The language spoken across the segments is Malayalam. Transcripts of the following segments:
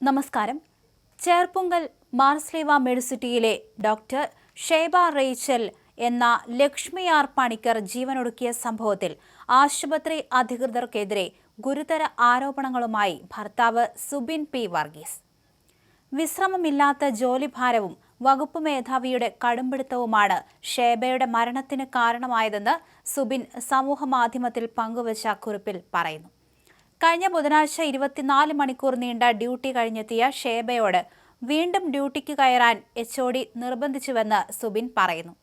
നമസ്കാരം. ചേർപ്പുങ്കൽ മാർസ്ലീവ മെഡിസിറ്റിയിലെ ഡോക്ടർ ഷേബ റേച്ചൽ എന്ന ലക്ഷ്മി ആർ പണിക്കർ ജീവനൊടുക്കിയ സംഭവത്തിൽ ആശുപത്രി അധികൃതർക്കെതിരെ ഗുരുതര ആരോപണങ്ങളുമായി ഭർത്താവ് സുബിൻ പി വർഗീസ്. വിശ്രമമില്ലാത്ത ജോലിഭാരവും വകുപ്പ് മേധാവിയുടെ കടുംപിടുത്തവുമാണ് ഷേബയുടെ മരണത്തിന് കാരണമായതെന്ന് സുബിൻ സമൂഹമാധ്യമത്തിൽ പങ്കുവച്ച കുറിപ്പിൽ പറയുന്നു. കഴിഞ്ഞ ബുധനാഴ്ച 24 മണിക്കൂർ നീണ്ട ഡ്യൂട്ടി കഴിഞ്ഞെത്തിയ ഷേബയോട് വീണ്ടും ഡ്യൂട്ടിക്ക് കയറാൻ HOD നിർബന്ധിച്ചുവെന്ന് സുബിൻ പറയുന്നു.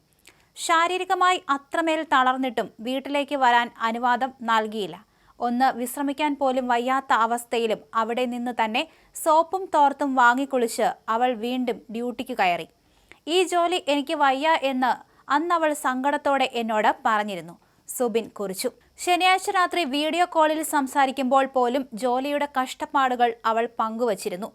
ശാരീരികമായി അത്രമേൽ തളർന്നിട്ടും വീട്ടിലേക്ക് വരാൻ അനുവാദം നൽകിയില്ല. ഒന്ന് വിശ്രമിക്കാൻ പോലും വയ്യാത്ത അവസ്ഥയിലും അവിടെ നിന്ന് തന്നെ സോപ്പും തോർത്തും വാങ്ങിക്കുളിച്ച് അവൾ വീണ്ടും ഡ്യൂട്ടിക്ക് കയറി. ഈ ജോലി എനിക്ക് വയ്യ എന്ന് അന്നവൾ സങ്കടത്തോടെ എന്നോട് പറഞ്ഞിരുന്നു, സുബിൻ കുറിച്ചു. ശനിയാഴ്ച രാത്രി വീഡിയോ കോളിൽ സംസാരിക്കുമ്പോൾ പോലും ജോലിയുടെ കഷ്ടപ്പാടുകൾ അവൾ പങ്കുവച്ചിരുന്നു,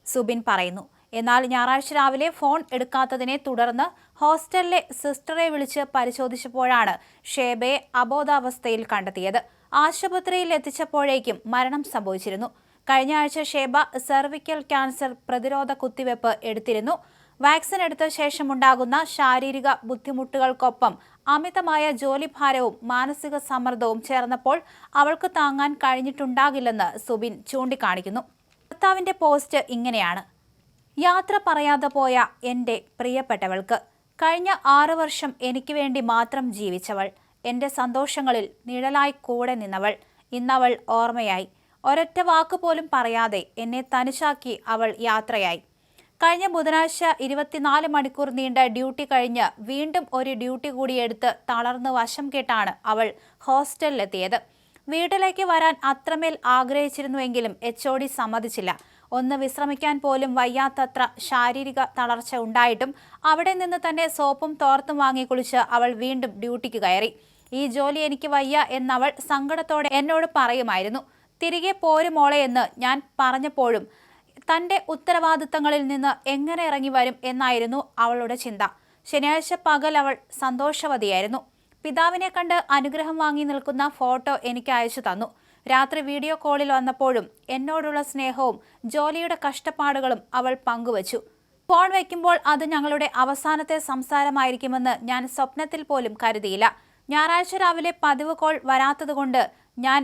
സുബിൻ പറയുന്നു. എന്നാൽ ഞായറാഴ്ച രാവിലെ ഫോൺ എടുക്കാത്തതിനെ തുടർന്ന് ഹോസ്റ്റലിലെ സിസ്റ്ററെ വിളിച്ച് പരിശോധിച്ചപ്പോഴാണ് ഷേബയെ അബോധാവസ്ഥയിൽ കണ്ടെത്തിയത്. ആശുപത്രിയിൽ എത്തിച്ചപ്പോഴേക്കും മരണം സംഭവിച്ചിരുന്നു. കഴിഞ്ഞ ആഴ്ച ഷേബ സെർവിക്കൽ ക്യാൻസർ പ്രതിരോധ കുത്തിവെപ്പ് എടുത്തിരുന്നു. വാക്സിൻ എടുത്ത ശേഷമുണ്ടാകുന്ന ശാരീരിക ബുദ്ധിമുട്ടുകൾക്കൊപ്പം അമിതമായ ജോലിഭാരവും മാനസിക സമ്മർദ്ദവും ചേർന്നപ്പോൾ അവൾക്ക് താങ്ങാൻ കഴിഞ്ഞിട്ടുണ്ടാകില്ലെന്ന് സുബിൻ ചൂണ്ടിക്കാണിക്കുന്നു. ഭർത്താവിന്റെ പോസ്റ്റ് ഇങ്ങനെയാണ്: യാത്ര പറയാതെ പോയ എൻ്റെ പ്രിയപ്പെട്ടവൾക്ക്, കഴിഞ്ഞ 6 വർഷം എനിക്ക് വേണ്ടി മാത്രം ജീവിച്ചവൾ, എൻ്റെ സന്തോഷങ്ങളിൽ നിഴലായി കൂടെ നിന്നവൾ, ഇന്നവൾ ഓർമ്മയായി. ഒരൊറ്റ വാക്കുപോലും പറയാതെ എന്നെ തനിച്ചാക്കി അവൾ യാത്രയായി. കഴിഞ്ഞ ബുധനാഴ്ച 24 മണിക്കൂർ നീണ്ട ഡ്യൂട്ടി കഴിഞ്ഞ് വീണ്ടും ഒരു ഡ്യൂട്ടി കൂടി എടുത്ത് തളർന്ന് വശം കെട്ടാണ് അവൾ ഹോസ്റ്റലിലെത്തിയത്. വീട്ടിലേക്ക് വരാൻ അത്രമേൽ ആഗ്രഹിച്ചിരുന്നുവെങ്കിലും HOD സമ്മതിച്ചില്ല. ഒന്ന് വിശ്രമിക്കാൻ പോലും വയ്യാത്തത്ര ശാരീരിക തളർച്ച ഉണ്ടായിട്ടും അവിടെ നിന്ന് തന്നെ സോപ്പും തോർത്തും വാങ്ങി കുളിച്ച് അവൾ വീണ്ടും ഡ്യൂട്ടിക്ക് കയറി. ഈ ജോലി എനിക്ക് വയ്യ എന്നവൾ സങ്കടത്തോടെ എന്നോട് പറയുമായിരുന്നു. തിരികെ പോരുമോളെ എന്ന് ഞാൻ പറഞ്ഞപ്പോഴും തൻ്റെ ഉത്തരവാദിത്തങ്ങളിൽ നിന്ന് എങ്ങനെ ഇറങ്ങി വരും എന്നായിരുന്നു അവളുടെ ചിന്ത. ശനിയാഴ്ച പകൽ അവൾ സന്തോഷവതിയായിരുന്നു. പിതാവിനെ കണ്ട് അനുഗ്രഹം വാങ്ങി നിൽക്കുന്ന ഫോട്ടോ എനിക്ക് അയച്ചു തന്നു. രാത്രി വീഡിയോ കോളിൽ വന്നപ്പോഴും എന്നോടുള്ള സ്നേഹവും ജോലിയുടെ കഷ്ടപ്പാടുകളും അവൾ പങ്കുവച്ചു. ഫോൺ വയ്ക്കുമ്പോൾ അത് ഞങ്ങളുടെ അവസാനത്തെ സംസാരമായിരിക്കുമെന്ന് ഞാൻ സ്വപ്നത്തിൽ പോലും കരുതിയില്ല. ഞായറാഴ്ച രാവിലെ പതിവ് കോൾ വരാത്തതുകൊണ്ട് ഞാൻ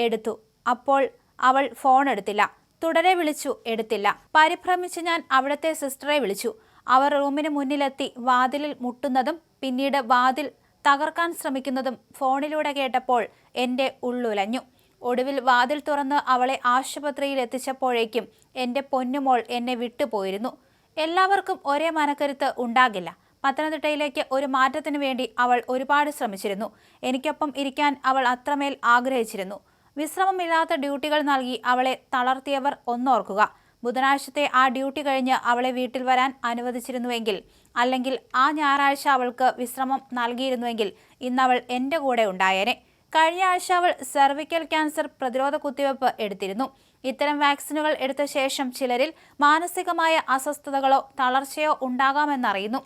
എടുത്തു. അപ്പോൾ അവൾ ഫോൺ എടുത്തില്ല. തുടരെ വിളിച്ചു, എടുത്തില്ല. പരിഭ്രമിച്ച് ഞാൻ അവിടുത്തെ സിസ്റ്ററെ വിളിച്ചു. അവർ റൂമിന് മുന്നിലെത്തി വാതിലിൽ മുട്ടുന്നതും പിന്നീട് വാതിൽ തകർക്കാൻ ശ്രമിക്കുന്നതും ഫോണിലൂടെ കേട്ടപ്പോൾ എൻ്റെ ഉള്ളുലഞ്ഞു. ഒടുവിൽ വാതിൽ തുറന്ന് അവളെ ആശുപത്രിയിൽ എത്തിച്ചപ്പോഴേക്കും എൻ്റെ പൊന്നുമോൾ എന്നെ വിട്ടുപോയിരുന്നു. എല്ലാവർക്കും ഒരേ മനക്കരുത്ത് ഉണ്ടാകില്ല. പത്തനംതിട്ടയിലേക്ക് ഒരു മാറ്റത്തിനു വേണ്ടി അവൾ ഒരുപാട് ശ്രമിച്ചിരുന്നു. എനിക്കൊപ്പം ഇരിക്കാൻ അവൾ അത്രമേൽ ആഗ്രഹിച്ചിരുന്നു. വിശ്രമമില്ലാത്ത ഡ്യൂട്ടികൾ നൽകി അവളെ തളർത്തിയവർ ഒന്നോർക്കുക. ബുധനാഴ്ചത്തെ ആ ഡ്യൂട്ടി കഴിഞ്ഞ് അവളെ വീട്ടിൽ വരാൻ അനുവദിച്ചിരുന്നുവെങ്കിൽ, അല്ലെങ്കിൽ ആ ഞായറാഴ്ച അവൾക്ക് വിശ്രമം നൽകിയിരുന്നുവെങ്കിൽ ഇന്നവൾ എൻ്റെ കൂടെ ഉണ്ടായേനെ. കഴിഞ്ഞ ആഴ്ച അവൾ സെർവിക്കൽ ക്യാൻസർ പ്രതിരോധ കുത്തിവെപ്പ് എടുത്തിരുന്നു. ഇത്തരം വാക്സിനുകൾ എടുത്ത ശേഷം ചിലരിൽ മാനസികമായ അസ്വസ്ഥതകളോ തളർച്ചയോ ഉണ്ടാകാമെന്നറിയുന്നു.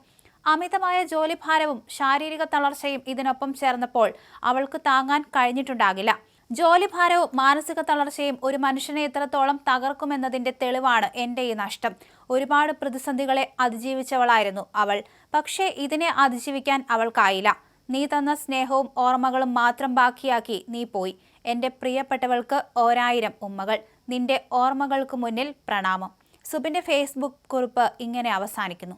അമിതമായ ജോലിഭാരവും ശാരീരിക തളർച്ചയും ഇതിനൊപ്പം ചേർന്നപ്പോൾ അവൾക്ക് താങ്ങാൻ കഴിഞ്ഞിട്ടുണ്ടാകില്ല. ജോലിഭാരവും മാനസിക തളർച്ചയും ഒരു മനുഷ്യനെ എത്രത്തോളം തകർക്കുമെന്നതിന്റെ തെളിവാണ് എൻ്റെ ഈ നഷ്ടം. ഒരുപാട് പ്രതിസന്ധികളെ അതിജീവിച്ചവളായിരുന്നു അവൾ. പക്ഷേ ഇതിനെ അതിജീവിക്കാൻ അവൾക്കായില്ല. നീ തന്ന സ്നേഹവും ഓർമ്മകളും മാത്രം ബാക്കിയാക്കി നീ പോയി. എൻ്റെ പ്രിയപ്പെട്ടവൾക്ക് 1000 ഉമ്മകൾ. നിന്റെ ഓർമ്മകൾക്ക് മുന്നിൽ പ്രണാമം. സുബിൻ്റെ ഫേസ്ബുക്ക് കുറിപ്പ് ഇങ്ങനെ അവസാനിക്കുന്നു.